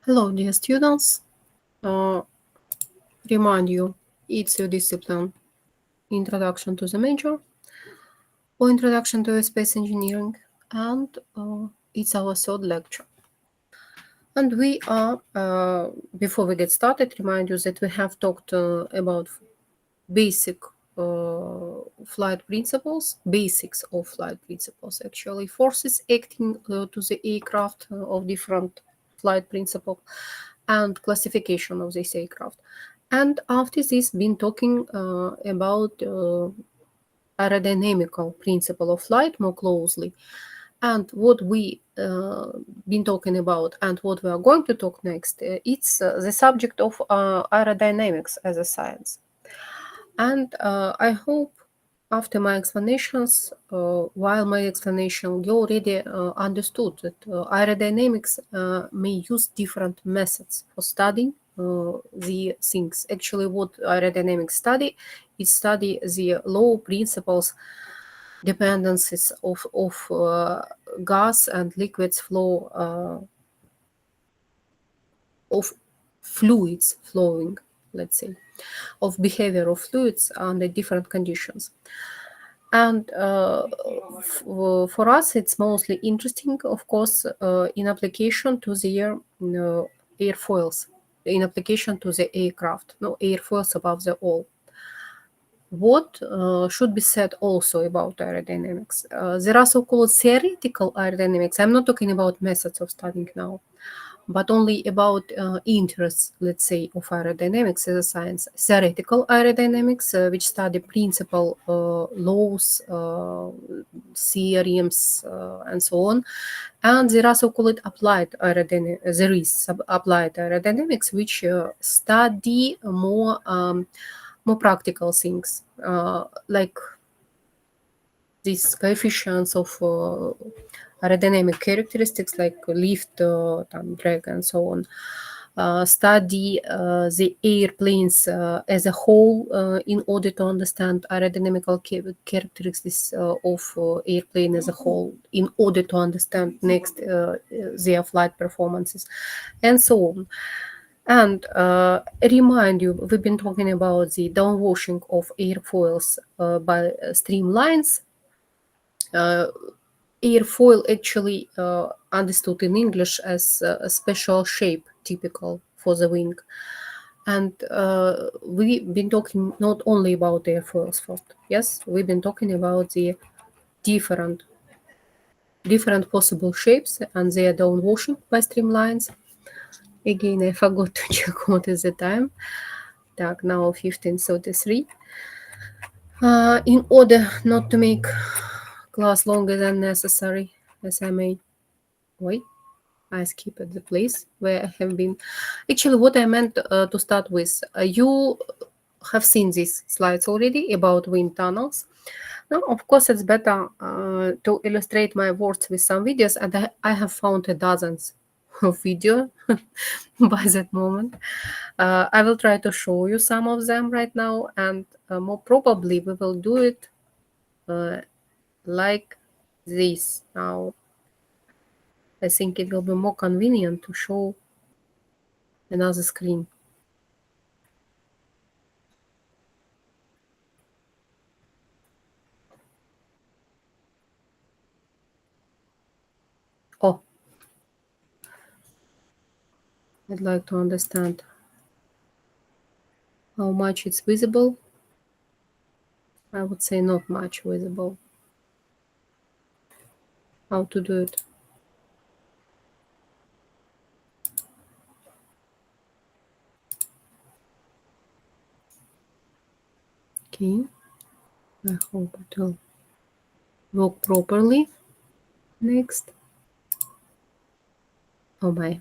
Hello, dear students. Remind you, it's your discipline, Introduction to the Major or Introduction to Space Engineering, and it's our third lecture. And we are, before we get started, remind you that we have talked about basic flight principles, basics of flight principles, actually, forces acting to the aircraft of different flight principle, and classification of this aircraft. And after this, been talking about aerodynamical principle of flight more closely. And what we been talking about and what we are going to talk next, it's the subject of aerodynamics as a science. And I hope after my explanations, while my explanation, you already understood that aerodynamics may use different methods for studying the things. Actually, what aerodynamics study is study the law principles, dependencies of gas and liquids flow, of fluids flowing, let's say, of behavior of fluids under different conditions. And for us, it's mostly interesting, of course, in application to the airfoils, in application to the aircraft, no airfoils above the all. What should be said also about aerodynamics? There are so-called theoretical aerodynamics. I'm not talking about methods of studying now, but only about interests, let's say, of aerodynamics as a science. Theoretical aerodynamics, which study principal laws, theorems, and so on. And there are so-called applied aerodynamics. There is applied aerodynamics, which study more practical things, like these coefficients of aerodynamic characteristics like lift, drag, and so on. Study the airplanes as a whole in order to understand aerodynamical characteristics of airplane as a whole, in order to understand next their flight performances, and so on. And remind you, we've been talking about the downwashing of airfoils by streamlines. Airfoil actually understood in English as a special shape typical for the wing. And we've been talking not only about airfoils first. Yes, we've been talking about the different possible shapes and their downwashing by streamlines. Again, I forgot to check what is the time. Now 15:33. In order not to make class longer than necessary, as I may. Wait, I skipped the place where I have been. Actually, what I meant to start with, you have seen these slides already about wind tunnels. Now, of course, it's better to illustrate my words with some videos, and I have found dozens of videos by that moment. I will try to show you some of them right now, and more probably we will do it like this. Now, I think it will be more convenient to show another screen. Oh, I'd like to understand how much it's visible. I would say not much visible. How to do it? Okay, I hope it will work properly. Next. Oh my.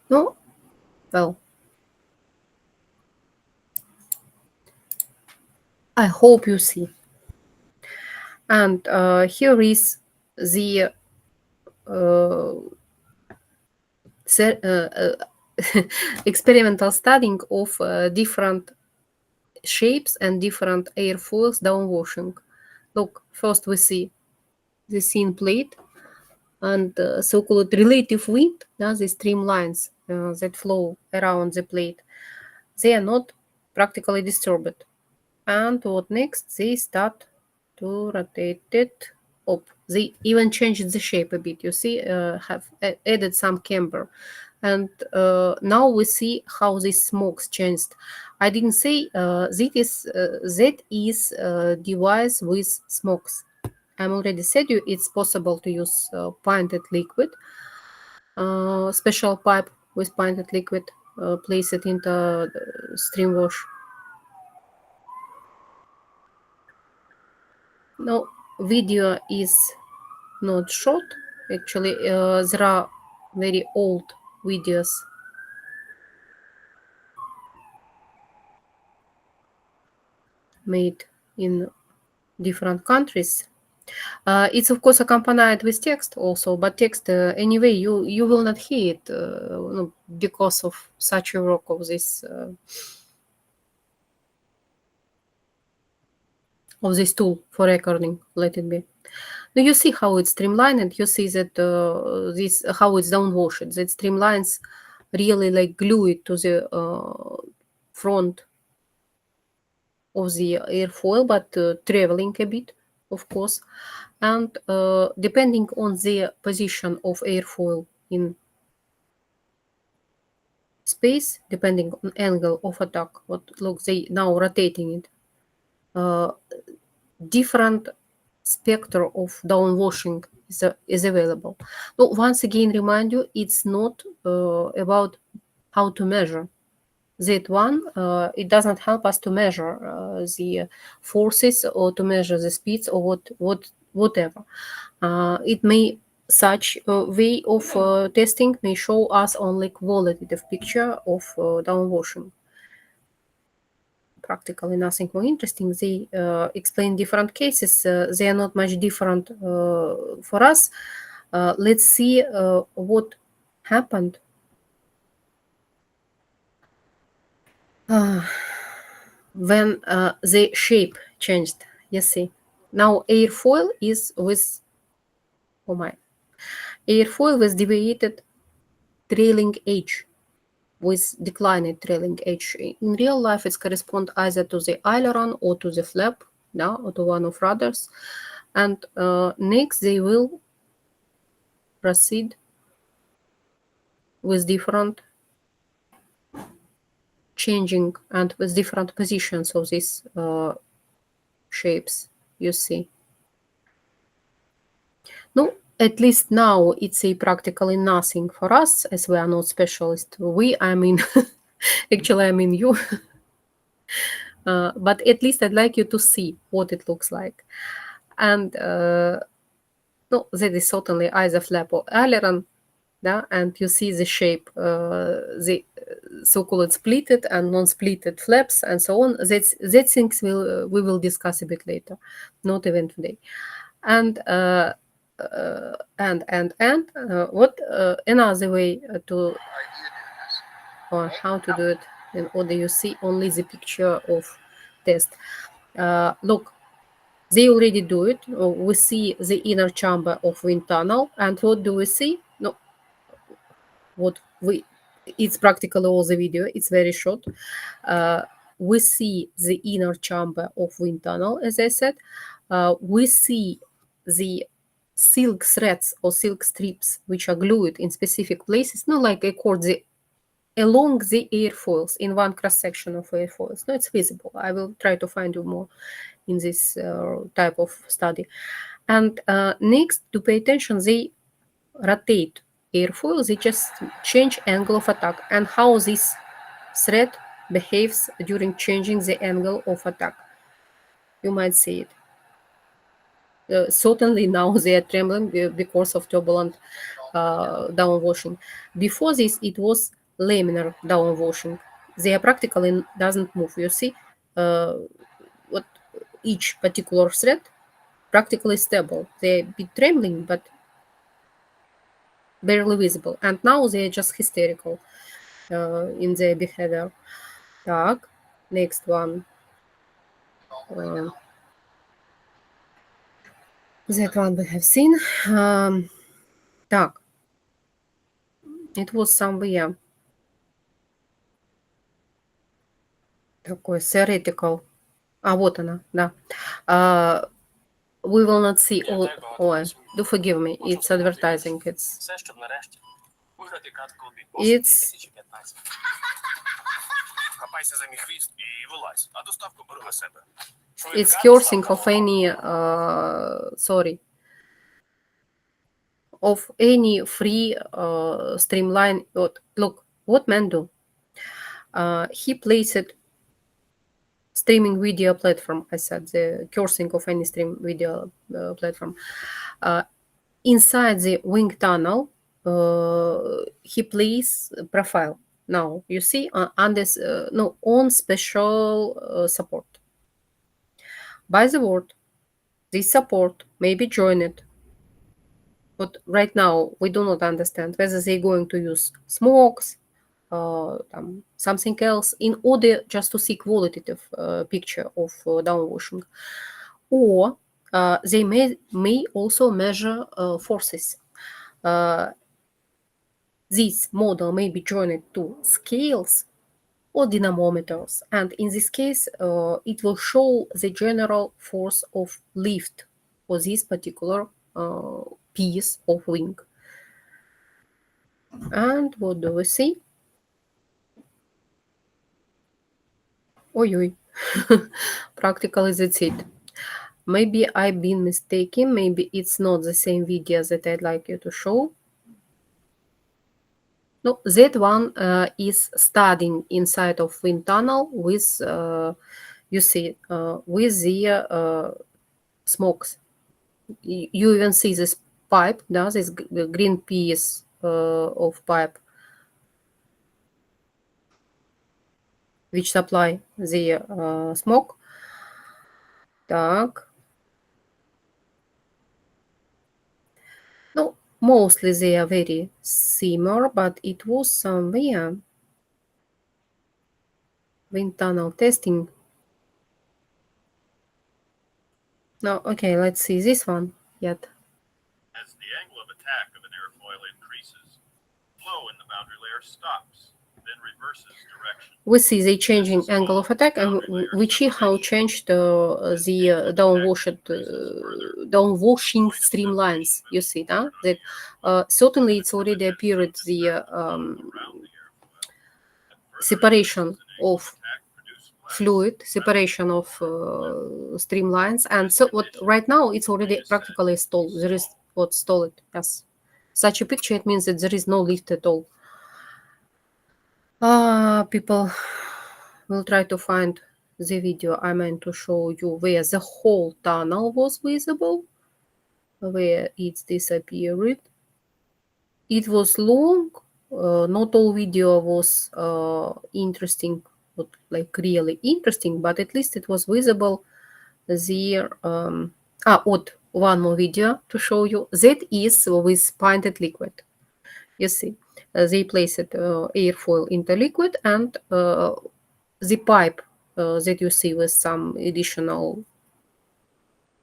No, well, I hope you see. And here is the experimental studying of different shapes and different airfoils downwashing. Look, first we see the thin plate and so-called relative wind, the streamlines that flow around the plate. They are not practically disturbed. And what next? They start to rotate it up. They even changed the shape a bit. You see, have added some camber. And now we see how these smokes changed. I didn't say that is device with smokes. I'm already said you it's possible to use painted liquid, special pipe with painted liquid, place it into stream wash. No, video is not short. Actually, there are very old videos made in different countries. It's of course accompanied with text also, but text anyway you will not hear it because of such a work of this tool for recording. Let it be. Now you see how it's streamlined, and you see that this how it's downwashed. That streamlines really like glue it to the front of the airfoil, but traveling a bit, of course. And depending on the position of airfoil in space, depending on angle of attack, what look they now rotating it, different spectrum of downwashing is available. So once again, remind you, it's not about how to measure. That one, it doesn't help us to measure the forces or to measure the speeds or whatever. It may such a way of testing may show us only qualitative picture of downwashing. Practically nothing more interesting. They explain different cases. They are not much different for us. Let's see what happened when the shape changed. You see, now airfoil is with airfoil with deviated trailing edge, with declining trailing edge. In real life, it corresponds either to the aileron or to the flap, or to one of rudders. And next, they will proceed with different changing and with different positions of these shapes, you see. No, at least now it's a practically nothing for us, as we are not specialists. I mean, actually, I mean you. But at least I'd like you to see what it looks like. And no, that is certainly either flap or aileron, and you see the shape, the so-called splitted and non-splitted flaps and so on. That things we will discuss a bit later, not even today. And what another way to or how to do it in order you see only the picture of test. Look, they already do it. We see the inner chamber of wind tunnel, and what do we see? No, it's practically all the video. It's very short. We see the inner chamber of wind tunnel, as I said. We see the silk threads or silk strips which are glued in specific places, not like a cord, along the airfoils in one cross section of airfoils. No, it's visible. I will try to find you more in this type of study. And next, to pay attention, they rotate airfoil. They just change angle of attack and how this thread behaves during changing the angle of attack. You might see it. Certainly now they are trembling because of turbulent downwashing. Before this, it was laminar downwashing. They are practically doesn't move. You see, what each particular thread practically stable. They're a bit trembling, but barely visible. And now they're just hysterical in their behavior. Так, next one. That one we have seen. Так, it was somewhere такой theoretical. Вот она, да. We will not see all. Ой, do forgive me, it's advertising. It's cursing of any, sorry, of any free streamline. Look, what man do? He placed streaming video platform. I said the cursing of any stream video platform. Inside the wing tunnel, he places profile. Now you see on this on special support. By the word, this support may be joined. But right now we do not understand whether they're going to use smokes, something else in order just to see qualitative picture of downwashing, or they may also measure forces. This model may be joined to scales or dynamometers, and in this case it will show the general force of lift for this particular piece of wing. And what do we see? Oi. Practically that's it. Maybe I've been mistaken. Maybe it's not the same video that I'd like you to show. No, that one is studying inside of wind tunnel with, you see, with the smokes. You even see this pipe, this green piece of pipe, which supply the smoke. Так. No, mostly they are very similar, but it was somewhere wind tunnel testing. No, okay, let's see this one yet. As the angle of attack of an airfoil increases, flow in the boundary layer stops, then reverses direction. We see the changing angle of attack, and we see how changed the downwashing streamlines. You see that certainly it's already appeared the separation of fluid, separation of streamlines, and so what right now it's already practically stalled. There is what stalled. Yes, such a picture, it means that there is no lift at all. People will try to find the video I meant to show you where the whole tunnel was visible, where it's disappeared. It was long. Not all video was interesting, like really interesting, but at least it was visible there. One more video to show you. That is with painted liquid. You see, they placed airfoil into liquid, and the pipe that you see with some additional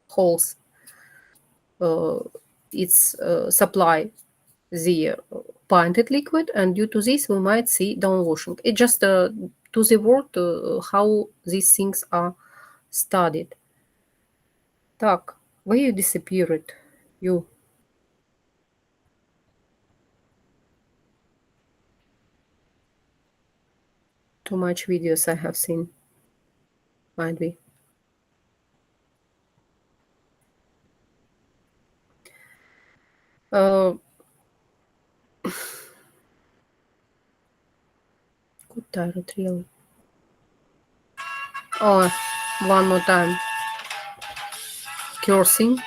holes, it's supply the painted liquid, and due to this we might see downwashing. It just to the word how these things are studied. Так, where you disappeared? You. Too much videos I have seen. Might be. Good tarot, really. Oh, one more time. Cursing.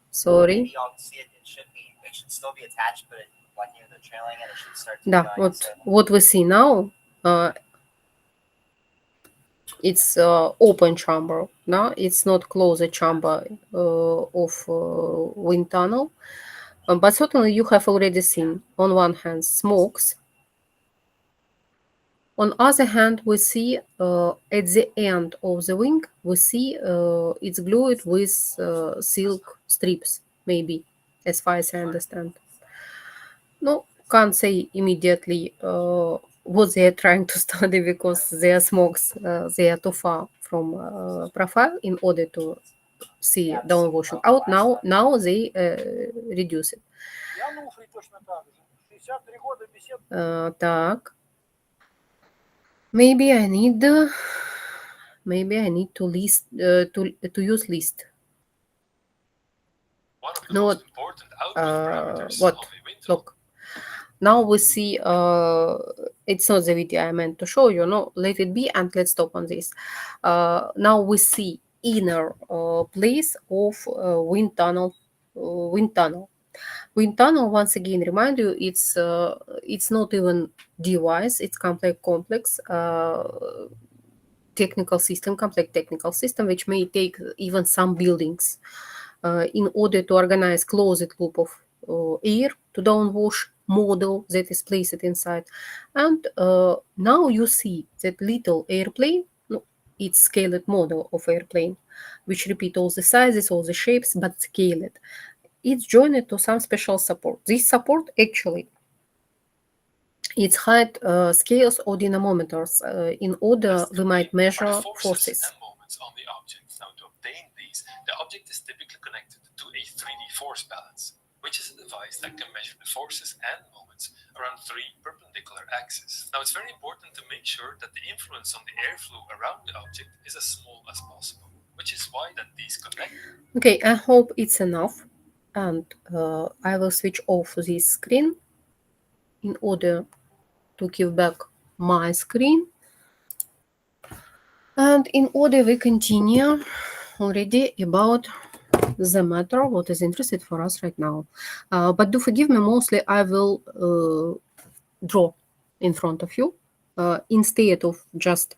Sorry. Да, what we see now, it's open chamber. No, it's not closed chamber of wind tunnel. But certainly you have already seen, on one hand, smokes, On other hand, we see at the end of the wing, we see it's glued with silk strips, maybe, as far as I understand. No, can't say immediately what they are trying to study because their smokes they are too far from profile in order to see down washing out. Now they reduce it. Так. Maybe I need to list to use list. No, what? Look. Now we see it's not the video I meant to show you. No, let it be and let's stop on this. Now we see inner place of wind tunnel. Wind tunnel. Wind tunnel, once again, remind you, it's not even device. It's complex technical system, complex technical system, which may take even some buildings in order to organize closed loop of air to downwash model that is placed inside. And now you see that little airplane, no, it's scaled model of airplane, which repeat all the sizes, all the shapes, but scaled. It's joined to some special support. This support actually its height scales or dynamometers. In order, we might measure forces. And moments on the object. Now, to obtain these, the object is typically connected to a 3D force balance, which is a device that can measure the forces and moments around three perpendicular axes. Now, it's very important to make sure that the influence on the airflow around the object is as small as possible, which is why that these connect. Okay, I hope it's enough. And I will switch off this screen in order to give back my screen. And in order we continue already about the matter what is interested for us right now. But do forgive me, mostly I will draw in front of you instead of just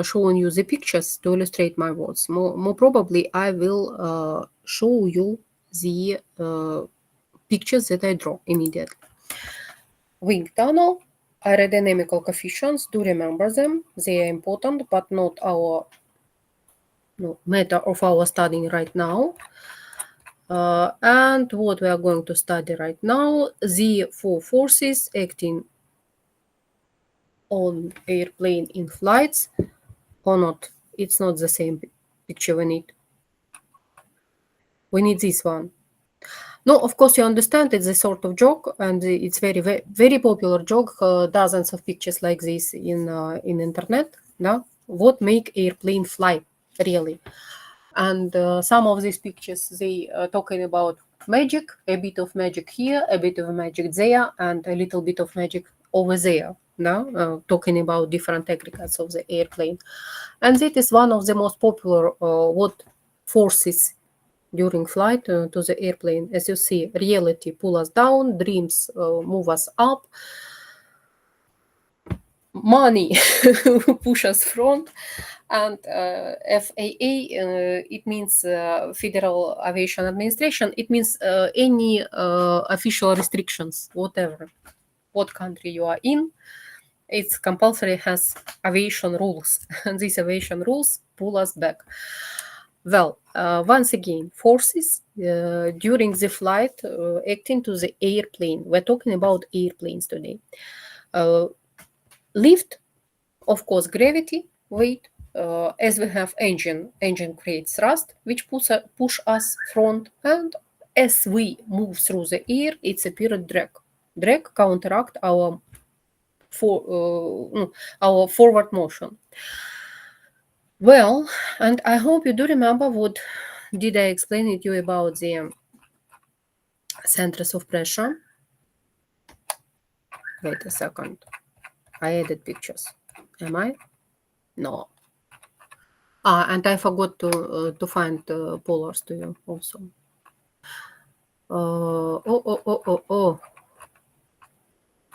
showing you the pictures to illustrate my words. More probably I will show you the pictures that I draw immediately. Wing tunnel, aerodynamical coefficients, do remember them. They are important, but not our matter of our studying right now. And what we are going to study right now, the four forces acting on airplane in flights or not. It's not the same picture we need. We need this one. No, of course you understand it's a sort of joke, and it's very, very, very popular joke. Dozens of pictures like this in internet. No, what make airplane fly really? And some of these pictures they talking about magic, a bit of magic here, a bit of magic there, and a little bit of magic over there. No, talking about different aggregates of the airplane, and that is one of the most popular what forces during flight to the airplane. As you see, reality pull us down, dreams move us up, money push us front, and FAA, it means Federal Aviation Administration. It means any official restrictions, whatever, what country you are in, it's compulsory has aviation rules, and these aviation rules pull us back. Well, once again, forces during the flight acting to the airplane. We're talking about airplanes today. Lift, of course, gravity, weight. As we have engine creates thrust, which push us front, and as we move through the air, it's a period drag. Drag counteract our forward motion. Well, and I hope you do remember what did I explain to you about the centers of pressure. Wait a second. I added pictures. Am I? No. And I forgot to find polars to you also.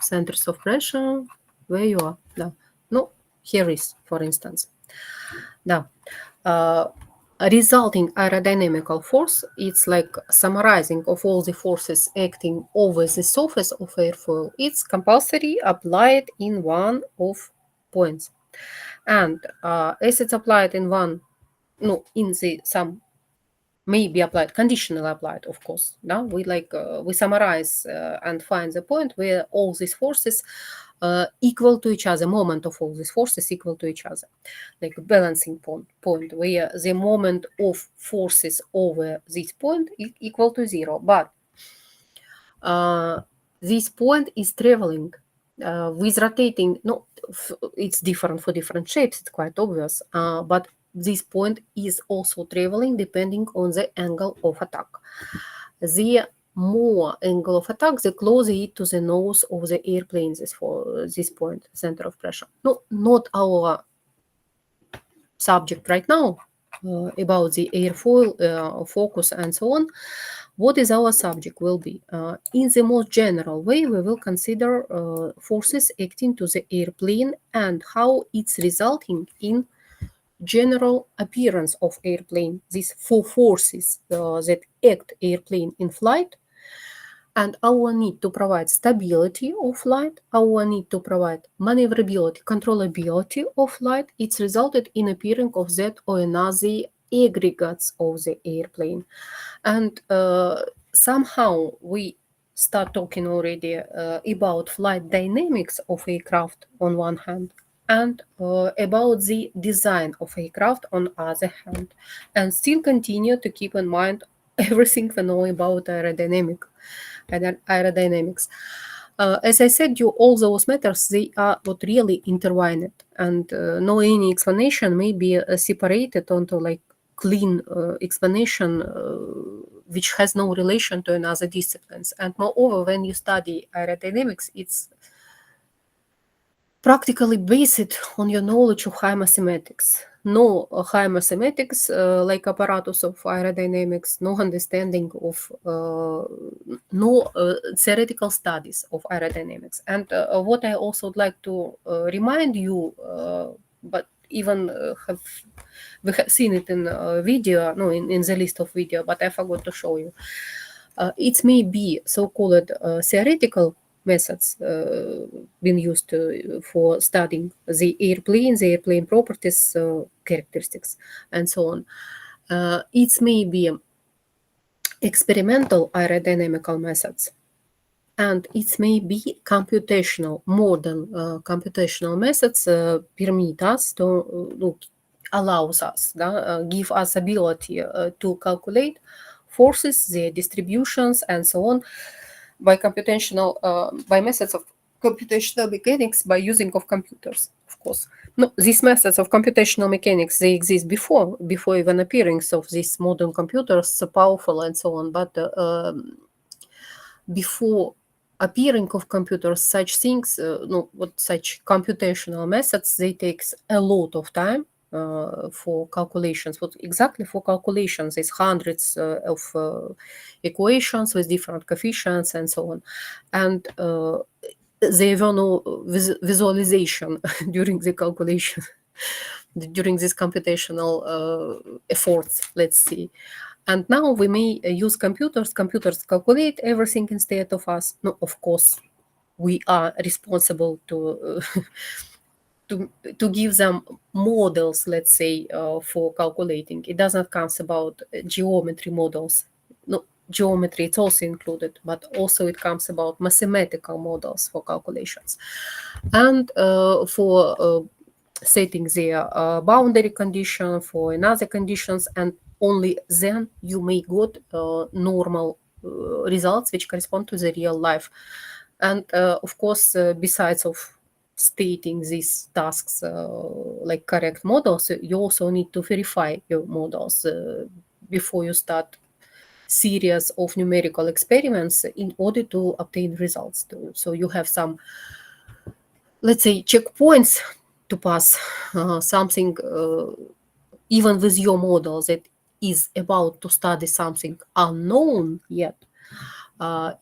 Centers of pressure. Where you are? No. Here is, for instance. Now, A resulting aerodynamical force, it's like summarizing of all the forces acting over the surface of airfoil. It's compulsory applied in one of points. And as it's applied in one, no, in the some may be applied, conditionally applied, of course. Now we summarize and find the point where all these forces equal to each other, moment of all these forces equal to each other, like a balancing point where the moment of forces over this point equal to zero. But this point is traveling with rotating. No, it's different for different shapes. It's quite obvious. But this point is also traveling depending on the angle of attack. The more angle of attack, the closer it to the nose of the airplane is for this point, center of pressure. No, not our subject right now about the airfoil focus and so on. What is our subject will be? In the most general way, we will consider forces acting to the airplane and how it's resulting in general appearance of airplane. These four forces that act airplane in flight, and our need to provide stability of flight, our need to provide maneuverability, controllability of flight, it's resulted in appearing of that or another aggregates of the airplane. And somehow we start talking already about flight dynamics of aircraft on one hand, and about the design of aircraft on other hand, and still continue to keep in mind everything we know about aerodynamics. As I said, all those matters, they are what really intertwined, and no any explanation may be separated onto like clean explanation which has no relation to another disciplines. And moreover, when you study aerodynamics, it's practically based on your knowledge of high mathematics. No high mathematics like apparatus of aerodynamics, no understanding of no theoretical studies of aerodynamics. And what I also would like to remind you, but even we have seen it in video, no, in the list of video, but I forgot to show you. It may be so-called theoretical methods been used for studying the airplane properties, characteristics, and so on. It may be experimental aerodynamical methods, and it may be computational, modern computational methods permit us to allows us, give us ability to calculate forces, their distributions, and so on by by methods of computational mechanics by using of computers, of course. No, these methods of computational mechanics, they exist before even appearance of these modern computers, so powerful and so on. But before appearing of computers, such things, such computational methods, they takes a lot of time for calculations. What exactly for calculations is hundreds of equations with different coefficients and so on. And there were no visualization during the calculation, during this computational efforts, let's see. And now we may use computers. Computers calculate everything instead of us. No, of course, we are responsible to to give them models, let's say, for calculating. It doesn't come about geometry models. No, geometry it's also included, but also it comes about mathematical models for calculations. And for setting their boundary condition for another conditions, and only then you may get normal results which correspond to the real life. And of course, besides of stating these tasks like correct models, you also need to verify your models before you start series of numerical experiments in order to obtain results. So you have some, let's say, checkpoints to pass, something even with your model that is about to study something unknown yet.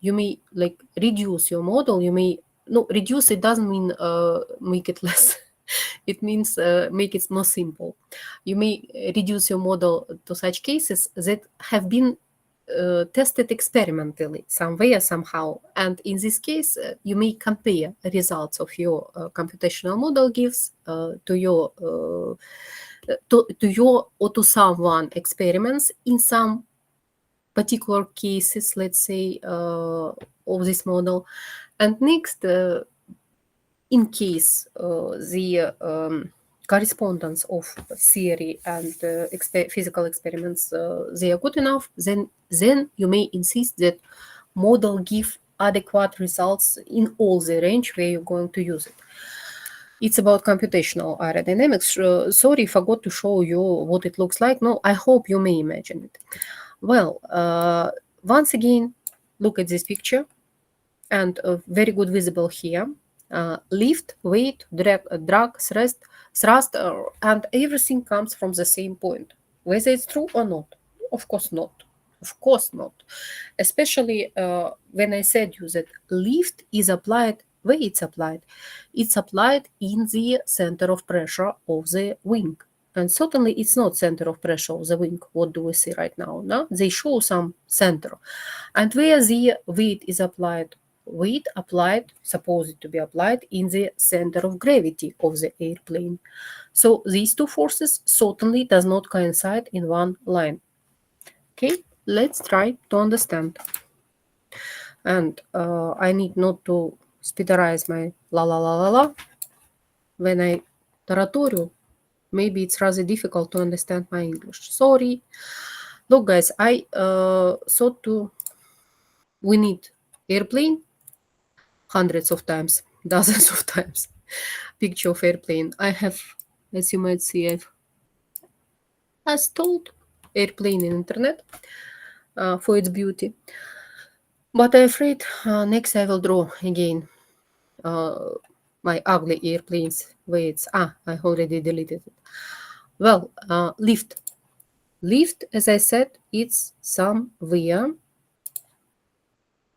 You may like reduce your model. You may no reduce. It doesn't mean make it less It means make it more simple. You may reduce your model to such cases that have been tested experimentally somewhere, somehow. And in this case, you may compare results of your computational model gives to your or to someone experiments in some particular cases, let's say, of this model. And next, in case the correspondence of theory and physical experiments they are good enough, then you may insist that model give adequate results in all the range where you're going to use it. It's about computational aerodynamics. Sorry, forgot to show you what it looks like. No, I hope you may imagine it. Well, once again, look at this picture, and very good visible here. Lift, weight, drag, thrust, and everything comes from the same point. Whether it's true or not? Of course not. Of course not. Especially when I said you that lift is applied, where it's applied? It's applied in the center of pressure of the wing. And certainly it's not center of pressure of the wing. What do we see right now? No? They show some center. And where the weight is applied, weight applied, supposed to be applied in the center of gravity of the airplane. So these two forces certainly does not coincide in one line. Okay, let's try to understand. And I need not to speederize my la. When I taraturu, maybe it's rather difficult to understand my English. Sorry. Look, guys, I thought we need airplane hundreds of times, dozens of times. Picture of airplane. I have, as you might see, I've installed airplane in internet for its beauty. But I'm afraid next I will draw again my ugly airplanes where it's, I already deleted it. Well, lift. Lift, as I said, it's somewhere.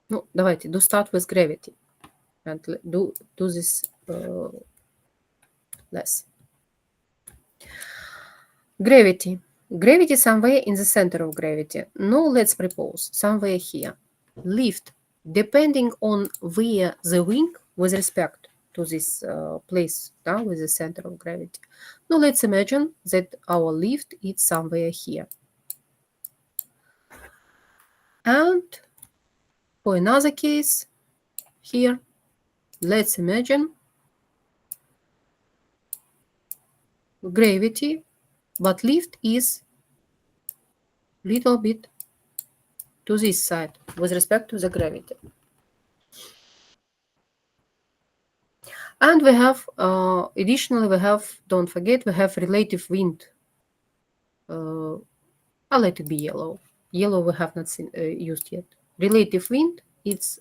Ну, давайте, do start with gravity. And do this less. Gravity. Gravity somewhere in the center of gravity. No, let's propose somewhere here. Lift, depending on where the wing with respect to this place with the center of gravity. Now let's imagine that our lift is somewhere here. And for another case here, let's imagine gravity, but lift is little bit to this side with respect to the gravity. And we have, additionally, we have, don't forget, we have relative wind. I'll let it be yellow. Yellow we have not seen, used yet. Relative wind, it's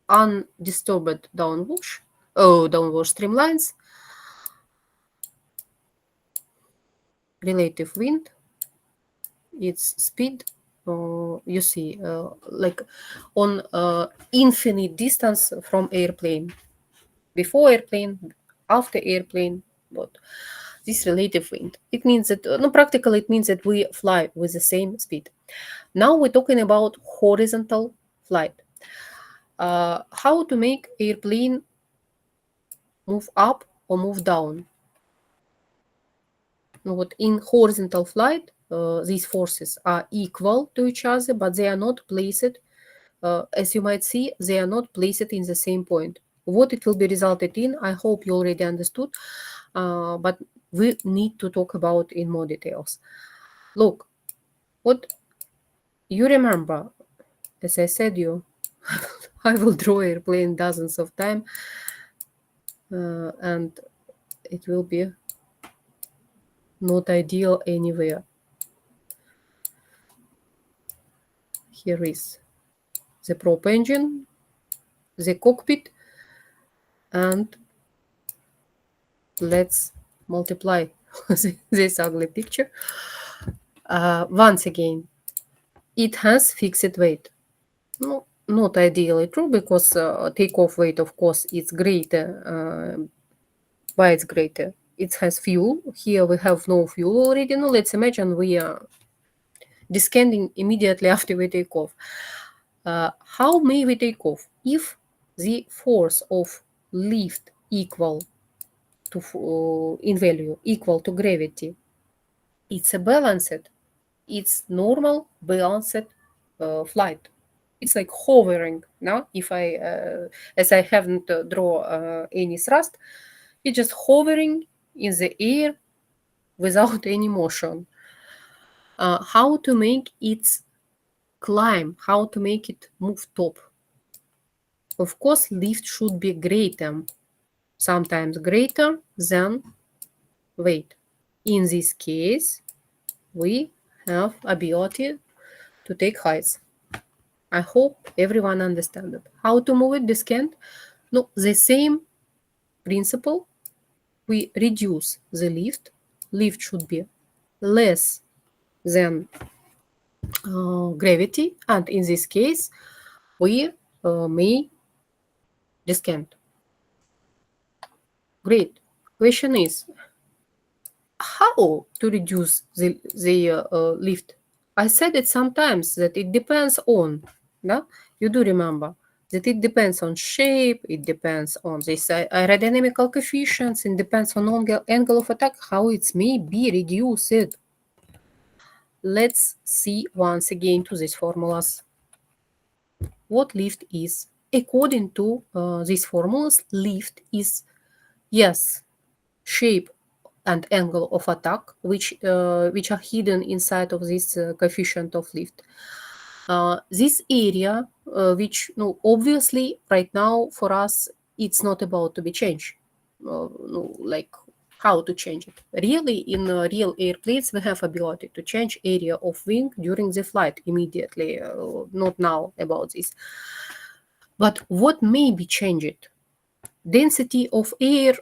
undisturbed downwash streamlines. Relative wind, its speed, you see, like on infinite distance from airplane. Before airplane, after airplane, but this relative wind. It means that, practically it means that we fly with the same speed. Now we're talking about horizontal flight. How to make airplane move up or move down? What in horizontal flight, these forces are equal to each other, but they are not placed, as you might see, they are not placed in the same point. What it will be resulted in, I hope you already understood, but we need to talk about in more details. Look, what you remember, as I said you, I will draw airplane dozens of times, and it will be not ideal anywhere. Here is the prop engine, the cockpit, and let's multiply this ugly picture. Once again, it has fixed weight. No, not ideally true, because takeoff weight, of course, is greater Why it's greater? It has fuel. Here we have no fuel already. Now let's imagine we are descending immediately after we take off. How may we take off? If the force of lift equal to in value equal to gravity, it's a balanced, it's normal balanced flight. It's like hovering. Now, if I, as I haven't draw any thrust, it's just hovering in the air without any motion. How to make it climb? How to make it move top? Of course, lift should be greater, sometimes greater than weight. In this case, we have ability to take heights. I hope everyone understands it. How to move it, descend? No, the same principle. We reduce the lift. Lift should be less than gravity, and in this case, we may descend. Great. Question is, how to reduce the lift? I said it sometimes that it depends on, no? You do remember that it depends on shape, it depends on this aerodynamical coefficients, it depends on angle of attack, how it may be reduced. Let's see once again to these formulas. What lift is? According to these formulas, lift is, yes, shape and angle of attack, which are hidden inside of this coefficient of lift. This area, which obviously right now for us, it's not about to be changed. Like how to change it. Really, in real airplanes, we have ability to change area of wing during the flight immediately. Not now about this. But what may be changed? Density of air,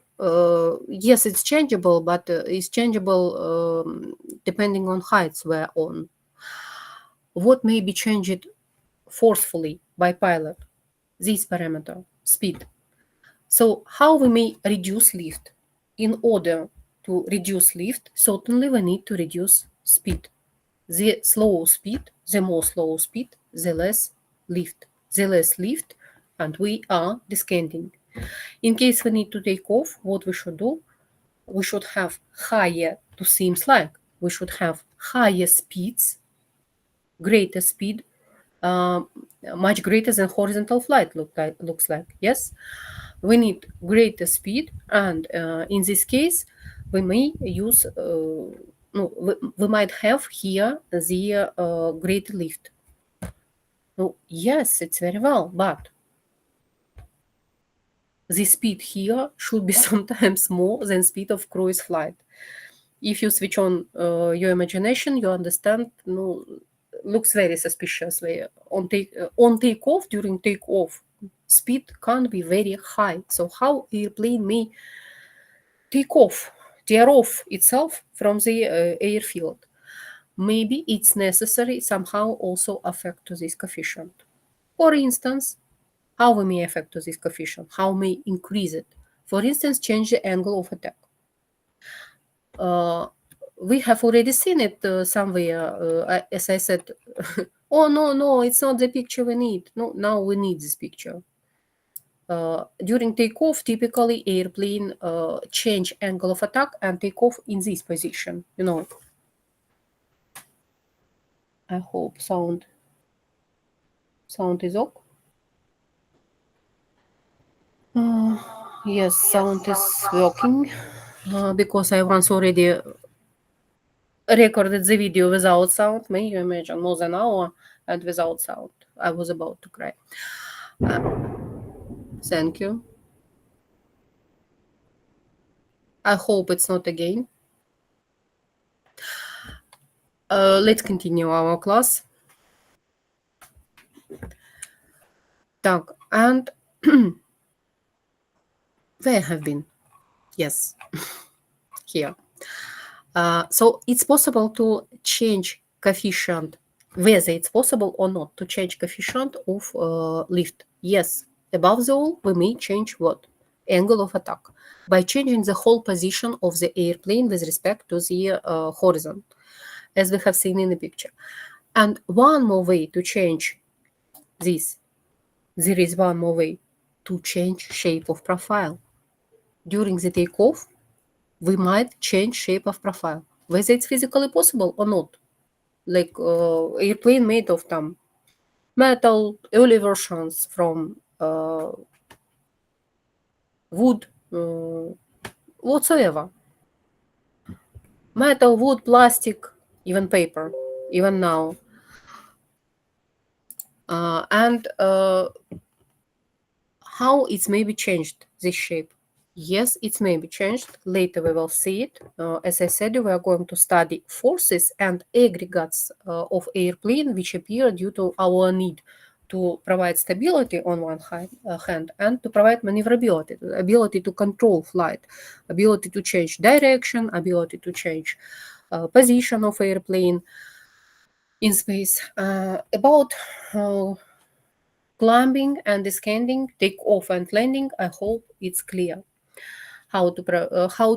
yes, it's changeable, but it's changeable depending on heights we're on. What may be changed forcefully by pilot? This parameter, speed. So how we may reduce lift? In order to reduce lift, certainly we need to reduce speed. The slow speed, the more slow speed, the less lift. The less lift, and we are descending. In case we need to take off, what we should do? We should have higher, to seems like, we should have higher speeds, greater speed, much greater than horizontal flight looks like. Yes, we need greater speed, and in this case, we may use, we might have here the greater lift. Yes, it's very well, but the speed here should be sometimes more than speed of cruise flight. If you switch on your imagination, you understand, looks very suspiciously. On takeoff, during takeoff, speed can't be very high. So how airplane may tear off itself from the airfield? Maybe it's necessary somehow also affect to this coefficient. For instance, how we may affect to this coefficient? How may increase it? For instance, change the angle of attack. We have already seen it somewhere. As I said, oh no, it's not the picture we need. No, now we need this picture. During takeoff, typically airplane change angle of attack and take off in this position. I hope sound is okay. Yes, sound is working because I once already recorded the video without sound. May you imagine, more than an hour and without sound. I was about to cry. Thank you. I hope it's not again. Let's continue our class. Так, and where I have been? Yes, here. So it's possible to change coefficient, whether it's possible or not to change coefficient of lift. Yes, above the all, we may change what? angle of attack by changing the whole position of the airplane with respect to the horizon, as we have seen in the picture. And one more way to change this, there is one more way to change shape of profile. During the takeoff, we might change shape of profile, whether it's physically possible or not. Like airplane made of metal, early versions from wood, whatsoever. Metal, wood, plastic, even paper, even now. And how it's maybe changed, this shape. Yes, it's maybe changed. Later we will see it. As I said, we are going to study forces and aggregates of airplane which appear due to our need to provide stability on one hand and to provide maneuverability, the ability to control flight, ability to change direction, ability to change position of airplane in space. About climbing and descending, takeoff and landing, I hope it's clear how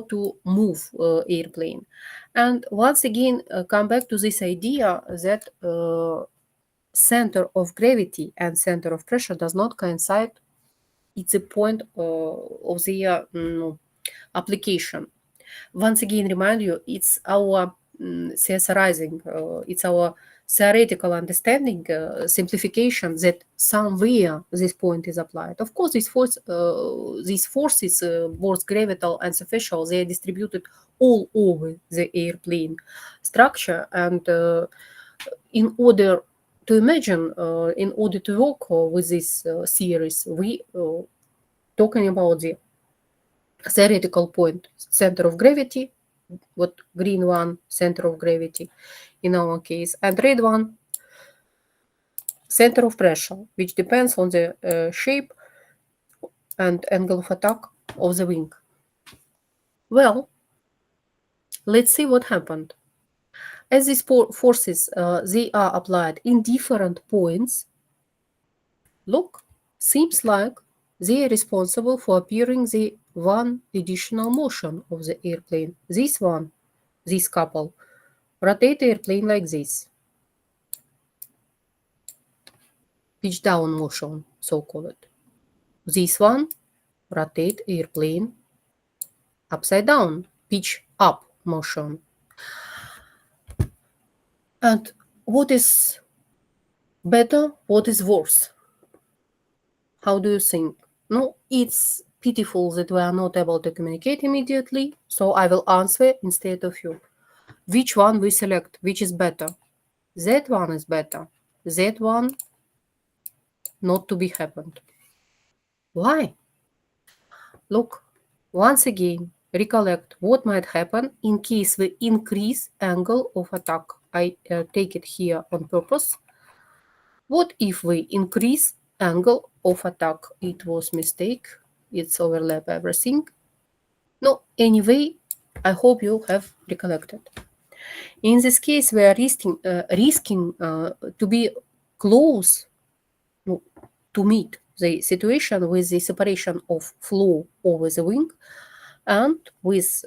to move airplane. And once again, come back to this idea that center of gravity and center of pressure does not coincide. It's a point of the application. Once again, remind you, it's our theorizing, it's our theoretical understanding, simplification that somewhere this point is applied. Of course, these forces, both gravital and superficial, they are distributed all over the airplane structure. And in order to imagine, in order to work with this series, we talking about the theoretical point, center of gravity, what green one, center of gravity in our case, and red one, center of pressure, which depends on the shape and angle of attack of the wing. Well, let's see what happened. As these forces, they are applied in different points, look, seems like they are responsible for appearing the one additional motion of the airplane. This one, this couple, rotate the airplane like this. Pitch down motion, so called. This one, rotate airplane upside down, pitch up motion. And what is better, what is worse? How do you think? No, it's pitiful that we are not able to communicate immediately, so I will answer instead of you. Which one we select? Which is better? That one is better. That one not to be happened. Why? Look, once again, recollect what might happen in case we increase angle of attack. I take it here on purpose. What if we increase angle of attack? It was mistake. It's overlap everything. No, anyway, I hope you have recollected. In this case, we are risking to be close to meet the situation with the separation of flow over the wing and with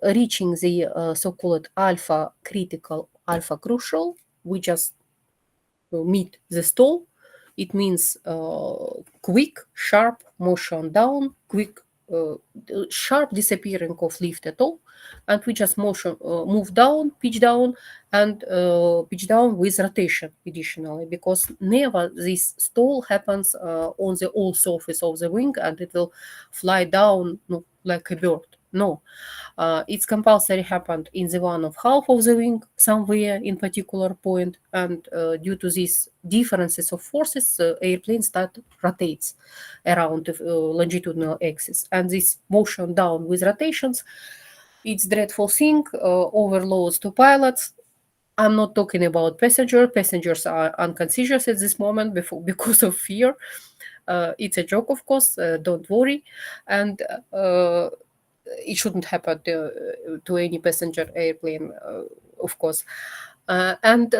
reaching the so-called alpha critical, alpha crucial. We just meet the stall. It means quick, sharp motion down, quick, sharp disappearing of lift at all, and we just move down, and pitch down with rotation additionally, because never this stall happens on the whole surface of the wing and it will fly down like a bird. No, it's compulsory happened in the one of half of the wing somewhere in particular point, and due to these differences of forces, airplane rotates around the longitudinal axis, and this motion down with rotations, it's dreadful thing, overloads to pilots. I'm not talking about passengers are unconscious at this moment because of fear. It's a joke, of course, don't worry, and it shouldn't happen to any passenger airplane, of course. And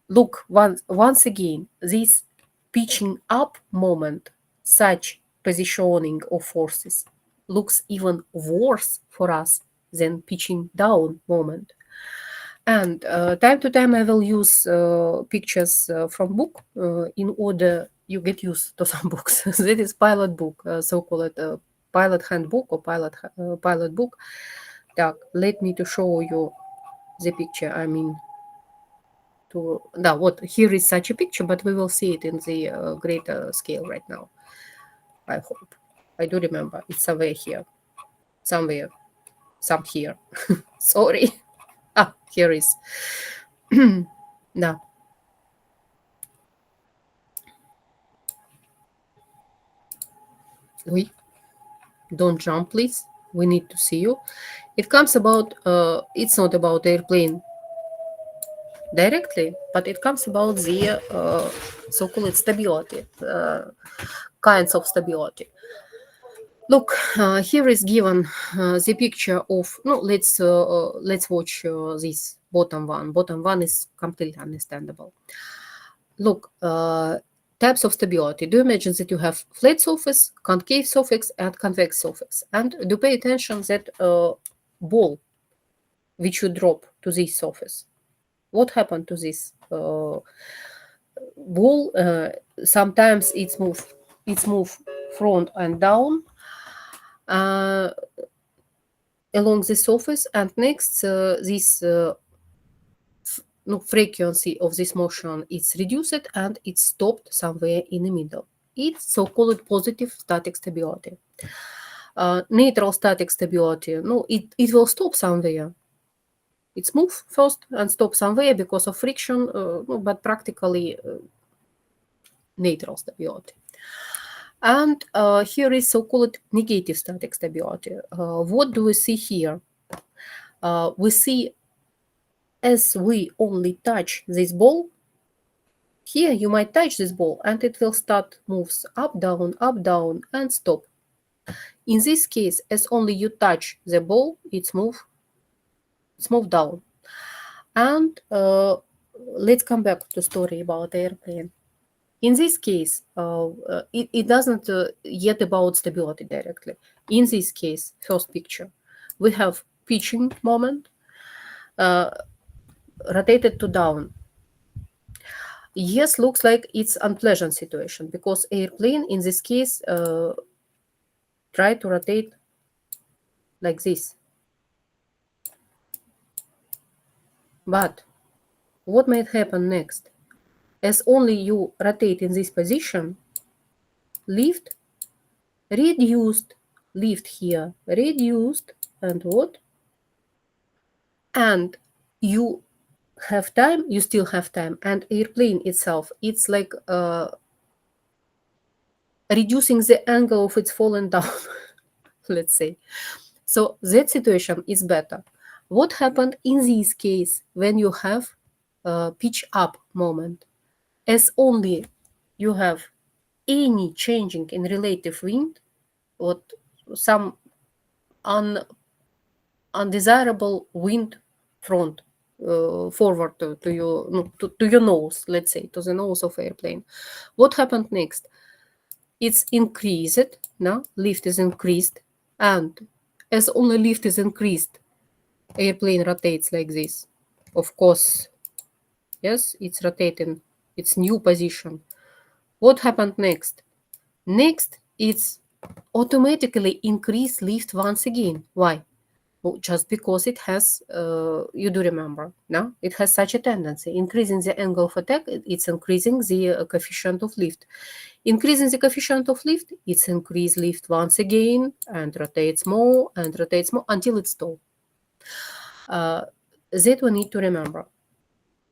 look, once again, this pitching up moment, such positioning of forces looks even worse for us than pitching down moment. And time to time I will use pictures from book in order you get used to some books. That is pilot book, so-called pilot handbook or pilot book. Так, let me to show you the picture. I mean, what here is such a picture, but we will see it in the greater scale right now. I hope. I do remember it's somewhere here, some here. Sorry. Here is. Да. Oui. Don't jump, please. We need to see you. It comes about, it's not about airplane directly, but it comes about the so-called stability, kinds of stability. Look, here is given the picture of, no, let's watch this bottom one. Bottom one is completely understandable. Look, types of stability. Do you imagine that you have flat surface, concave surface, and convex surface? And do pay attention that ball which you drop to this surface. What happened to this ball? Sometimes it's move front and down along the surface, and next this frequency of this motion is reduced and it's stopped somewhere in the middle. It's so-called positive static stability. Neutral static stability, no, it will stop somewhere. It's move first and stop somewhere because of friction, but practically neutral stability. And here is so-called negative static stability. What do we see here? We see as we only touch this ball, here you might touch this ball and it will start moves up, down, and stop. In this case, as only you touch the ball, it's move down. And let's come back to story about airplane. In this case, it doesn't yet about stability directly. In this case, first picture, we have pitching moment, rotated to down. Yes, looks like it's unpleasant situation because airplane in this case try to rotate like this. But what might happen next? As only you rotate in this position, lift reduced, lift here reduced, and what? And you have time, you still have time, and airplane itself, it's like reducing the angle of its falling down, let's say. So that situation is better. What happened in this case when you have pitch up moment? As only you have any changing in relative wind, what some undesirable wind front forward to your nose, let's say, to the nose of airplane. What happened next? It's increased, now lift is increased, and as only lift is increased, airplane rotates like this. Of course, yes, it's rotating its new position. What happened next? Next, it's automatically increase lift once again. Why? Well, just because it has, you do remember, no? It has such a tendency. Increasing the angle of attack, it's increasing the coefficient of lift. Increasing the coefficient of lift, it's increase lift once again and rotates more until it stops. That we need to remember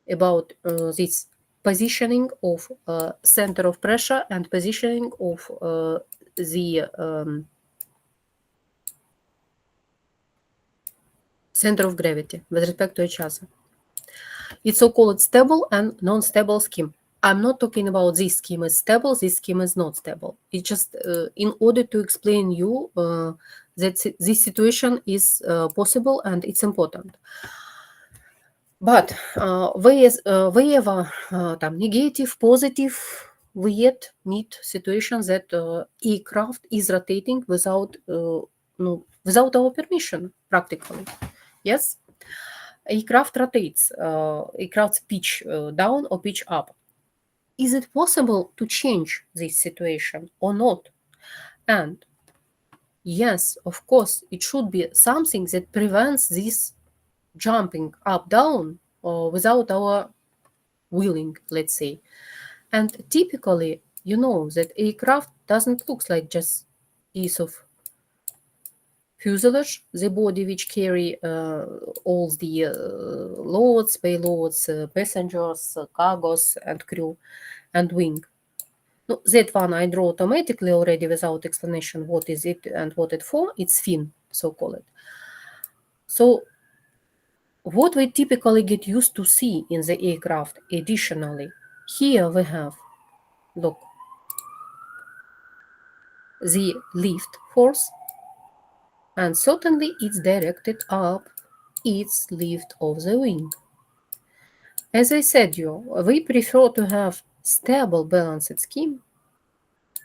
about this positioning of center of pressure and positioning of the center of gravity with respect to each other. It's so-called stable and non-stable scheme. I'm not talking about this scheme is stable, this scheme is not stable. It's just in order to explain you that this situation is possible and it's important. But wherever там negative, positive, we yet meet situations that aircraft is rotating without without our permission, practically. Yes, aircraft rotates, aircraft's pitch down or pitch up. Is it possible to change this situation or not? And yes, of course, it should be something that prevents this jumping up down without our willing, let's say. And typically, you know that aircraft doesn't look like just piece of fuselage, the body which carry all the loads, payloads, passengers, cargos, and crew, and wing. No, that one I draw automatically already without explanation what is it and what it for. It's fin, so call it. So what we typically get used to see in the aircraft additionally, here we have, look, the lift force, and certainly it's directed up its lift of the wing. As I said you, we prefer to have stable balanced scheme.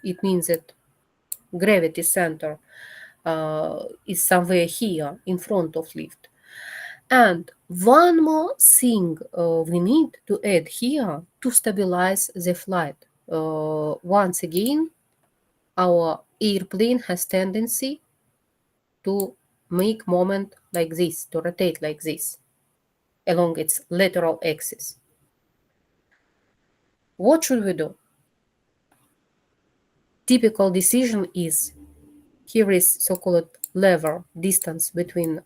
It means that gravity center is somewhere here in front of lift. And one more thing we need to add here to stabilize the flight. Once again, our airplane has tendency to make moment like this, to rotate like this along its lateral axis. What should we do? Typical decision is here is so-called lever distance between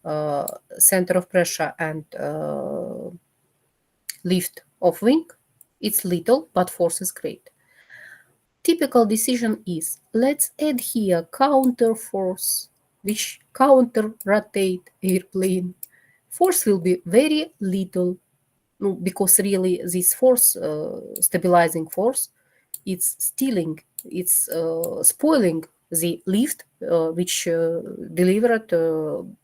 center of pressure and lift of wing. It's little, but force is great. Typical decision is let's add here counter force, which counter rotate airplane. Force will be very little because really this force, stabilizing force, it's stealing, it's spoiling the lift which delivered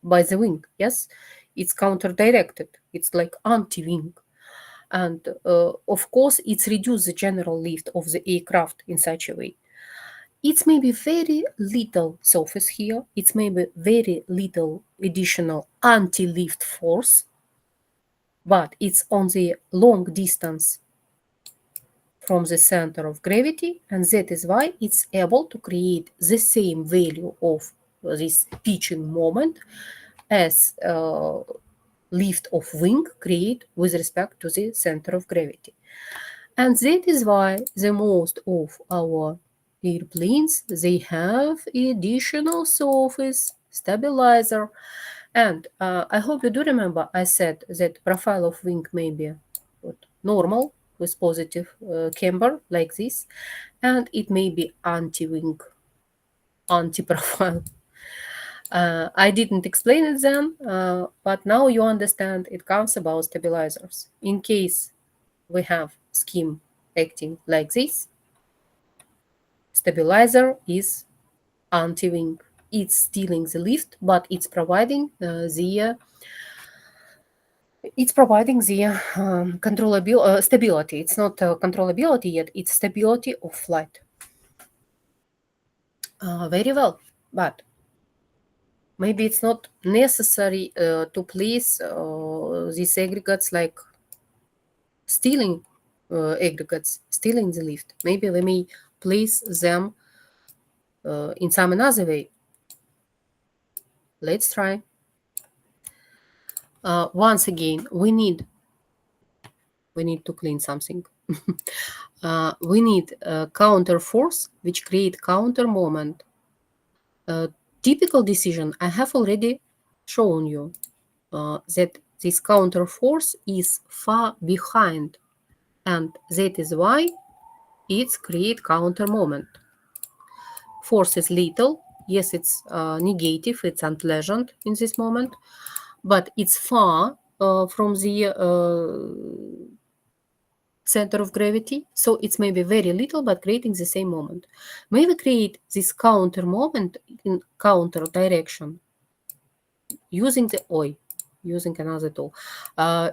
by the wing. Yes, it's counter directed. It's like anti-wing. And of course, it's reduced the general lift of the aircraft in such a way. It's maybe very little surface here. It's maybe very little additional anti-lift force, but it's on the long distance from the center of gravity, and that is why it's able to create the same value of this pitching moment as lift of wing create with respect to the center of gravity. And that is why the most of our airplanes, they have additional surface stabilizer. And I hope you do remember I said that profile of wing may be normal with positive camber like this, and it may be anti-wing, anti-profile. I didn't explain it then, but now you understand it comes about stabilizers. In case we have scheme acting like this, stabilizer is anti-wing. It's stealing the lift, but it's providing the stability. It's not controllability yet, it's stability of flight. Very well, but maybe it's not necessary to place these aggregates like stealing aggregates, stealing the lift. Maybe we may place them in some another way. Let's try. Once again, we need to clean something. We need counter force, which create counter moment. Typical decision I have already shown you that this counter force is far behind, and that is why it's create counter moment. Force is little. Yes, it's negative, it's unpleasant in this moment, but it's far from the center of gravity, so it's maybe very little, but creating the same moment. Maybe create this counter moment in counter direction using another tool,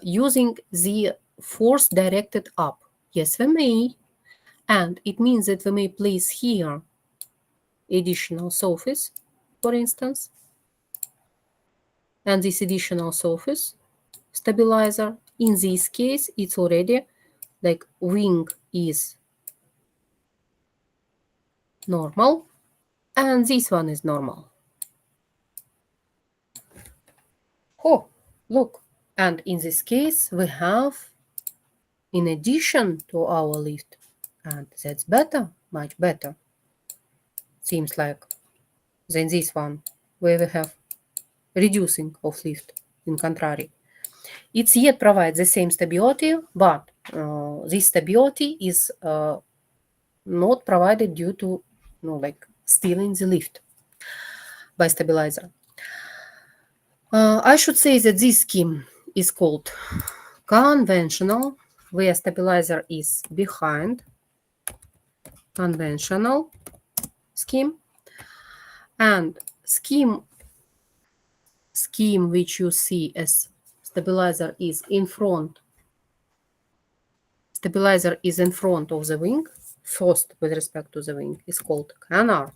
using the force directed up. Yes, we may. And it means that we may place here additional surface, for instance, and this additional surface stabilizer, in this case, it's already like wing is normal and this one is normal. Oh, look. And in this case, we have in addition to our lift, and that's better, much better. Seems like than this one, where we have reducing of lift in contrary. It yet provides the same stability, but this stability is not provided due to like stealing the lift by stabilizer. I should say that this scheme is called conventional, where stabilizer is behind conventional scheme, and scheme which you see as stabilizer is in front. Stabilizer is in front of the wing. First, with respect to the wing, is called canard.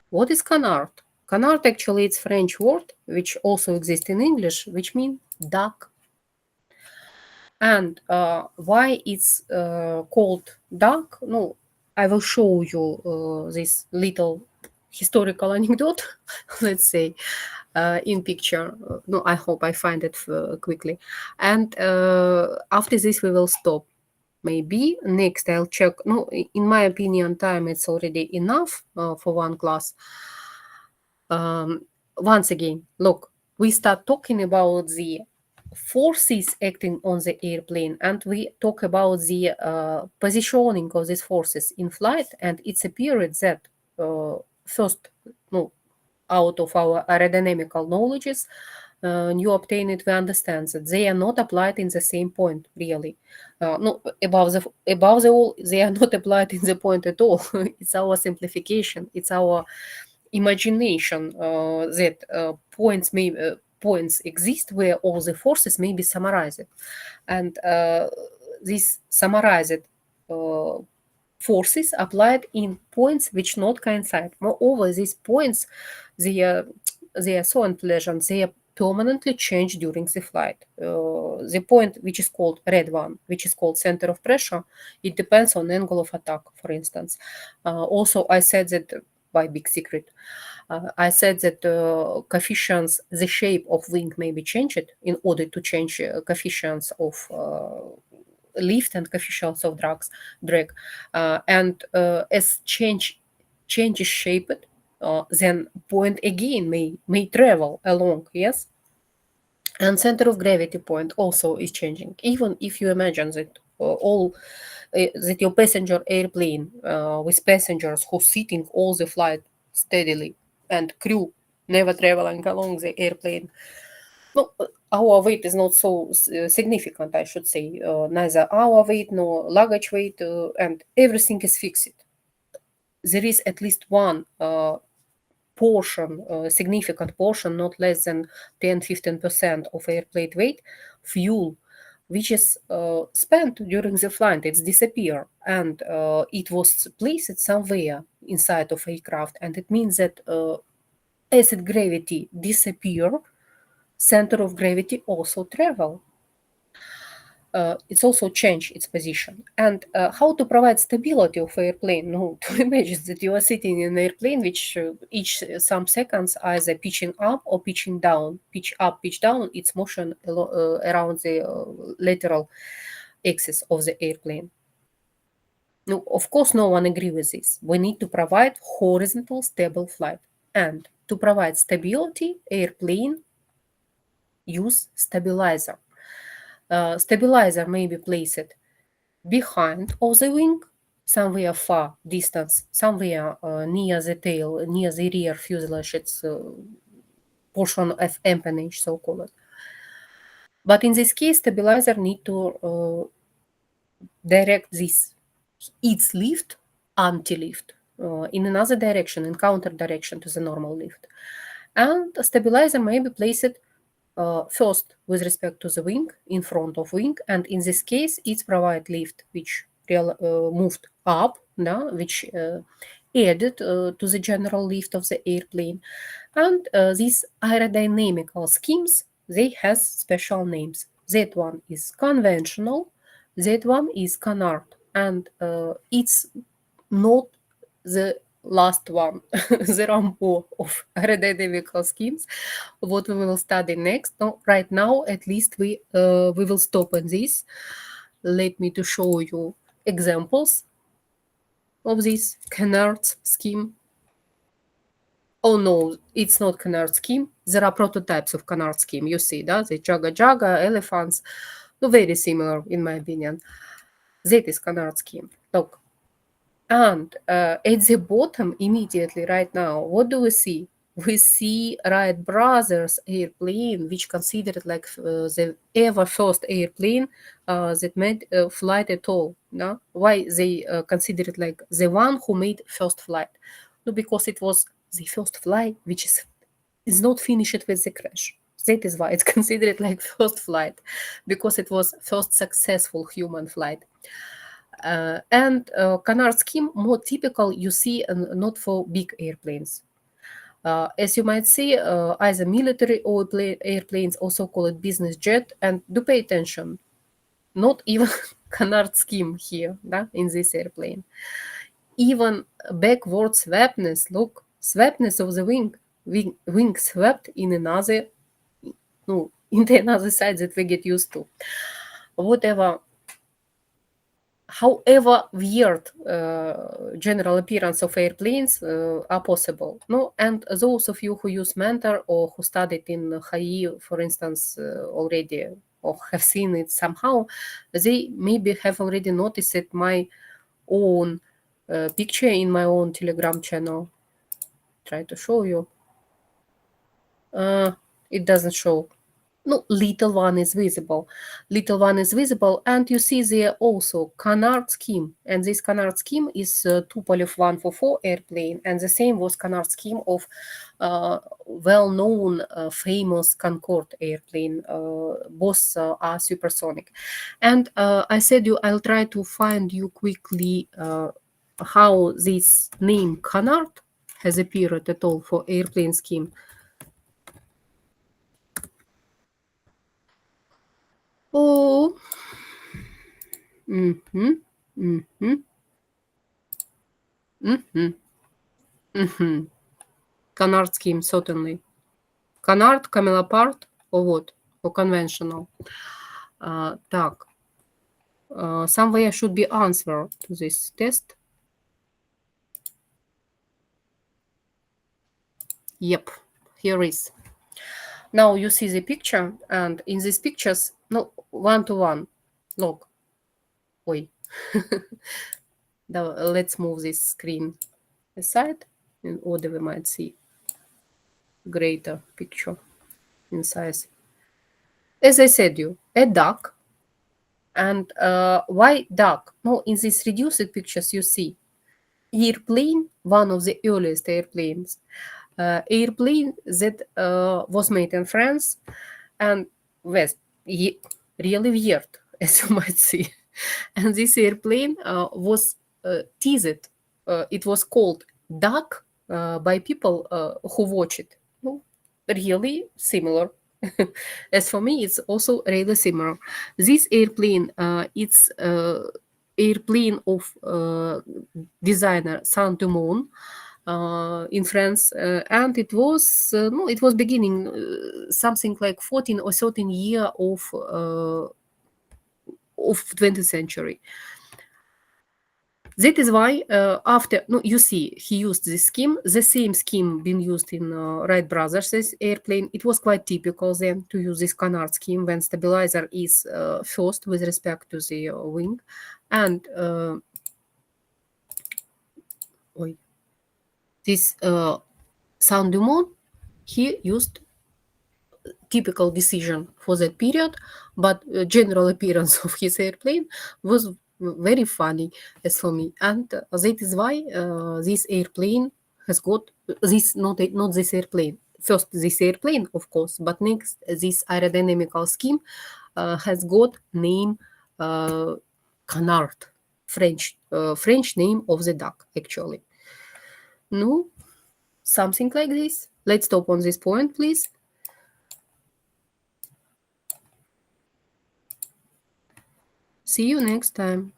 What is canard? Canard actually it's French word which also exists in English, which means duck. And why it's called duck? No, I will show you this little historical anecdote, let's say, in picture. No, I hope I find it quickly. And after this, we will stop. Maybe next I'll check. No, in my opinion, time it's already enough for one class. Once again, look, we start talking about the forces acting on the airplane, and we talk about the positioning of these forces in flight, and it's appeared that first, no, out of our aerodynamical knowledges, you obtain it, we understand that they are not applied in the same point, really. No, above the all, they are not applied in the point at all. It's our simplification. It's our imagination that points exist where all the forces may be summarized, and these summarized forces applied in points which not coincide. Moreover, these points, they are so unpleasant. They are permanently changed during the flight. The point which is called red one, which is called center of pressure, it depends on angle of attack, for instance. Also, I said that by big secret. I said that coefficients, the shape of wing may be changed in order to change coefficients of lift and coefficients of drag. And as change is shaped, then point again may travel along, yes? And center of gravity point also is changing. Even if you imagine that that your passenger airplane with passengers who sitting all the flight steadily and crew never traveling along the airplane. No, our weight is not so significant, I should say. Neither our weight nor luggage weight, and everything is fixed. There is at least one portion, significant portion, not less than 10-15% of airplane weight, fuel, which is spent during the flight. It's disappear, and it was placed somewhere inside of aircraft, and it means that as gravity disappear, center of gravity also travel. It's also change its position. And how to provide stability of airplane? No, to imagine that you are sitting in an airplane which each some seconds either pitching up or pitching down. Pitch up, pitch down, its motion around the lateral axis of the airplane. No, of course, no one agree with this. We need to provide horizontal stable flight. And to provide stability, airplane use stabilizer. Stabilizer may be placed behind of the wing, somewhere far distance, somewhere near the tail, near the rear fuselage, its portion of empennage, so called. But in this case, stabilizer need to direct its lift, anti-lift, in another direction, in counter direction to the normal lift. And a stabilizer may be placed first with respect to the wing, in front of wing, and in this case, it provides lift which moved up, which added to the general lift of the airplane. And these aerodynamical schemes, they have special names. That one is conventional, that one is canard, and it's not the last one. There are more of aerodynamical schemes, what we will study next. No, right now, at least we will stop on this. Let me to show you examples of this canard scheme. Oh no, it's not canard scheme. There are prototypes of canard scheme. You see that the jaga elephants, very similar in my opinion. That is canard scheme. Look, and at the bottom immediately right now, what do we see? We see Wright brothers airplane, which considered like the ever first airplane that made flight at all. No? Why they consider it like the one who made first flight? No, because it was the first flight which is not finished with the crash. That is why it's considered like first flight, because it was first successful human flight. And canard scheme more typical you see not for big airplanes. As you might see, either military or airplanes, also called business jet, and do pay attention, not even canard scheme here in this airplane. Even backward sweepness, look, sweepness of the wing swept in another, no, in the another side that we get used to. Whatever, however weird general appearance of airplanes are possible. No, and those of you who use Mentor or who studied in HAI, for instance, already or have seen it somehow, they maybe have already noticed it my own picture in my own Telegram channel. Try to show you. It doesn't show. No, little one is visible. Little one is visible, and you see there also canard scheme. And this canard scheme is Tupolev 144 airplane, and the same was canard scheme of well-known famous Concorde airplane. Both are supersonic. And I said I'll try to find you quickly how this name canard has appeared at all for airplane scheme. Oh. Mm-hmm. Mm-hmm. Mm-hmm. Mm-hmm. Canard scheme, certainly. Canard, camelopard, or what? Or conventional. Так. Somewhere should be answer to this test. Yep, here is. Now you see the picture, and in these pictures, no, one-to-one. Look. Oi. Now, let's move this screen aside in order we might see greater picture in size. As I said a duck. And why duck? No, in these reduced pictures you see airplane, one of the earliest airplanes, airplane that was made in France and was really weird, as you might see. And this airplane was teased. It was called duck by people who watch it. No, really similar. As for me, it's also really similar. This airplane, it's airplane of designer Saint-Dumont in France, and it was no, it was beginning something like 14 or 13 year of 20th century. That is why after, no, you see, he used this scheme, the same scheme being used in Wright brothers' airplane. It was quite typical then to use this canard scheme when stabilizer is first with respect to the wing. And this Saint-Dumont, he used typical decision for that period, but general appearance of his airplane was very funny as for me, and that is why this airplane has got this not this airplane. First, this airplane, of course, but next, this aerodynamical scheme has got name canard French name of the duck, actually. No, something like this. Let's stop on this point, please. See you next time.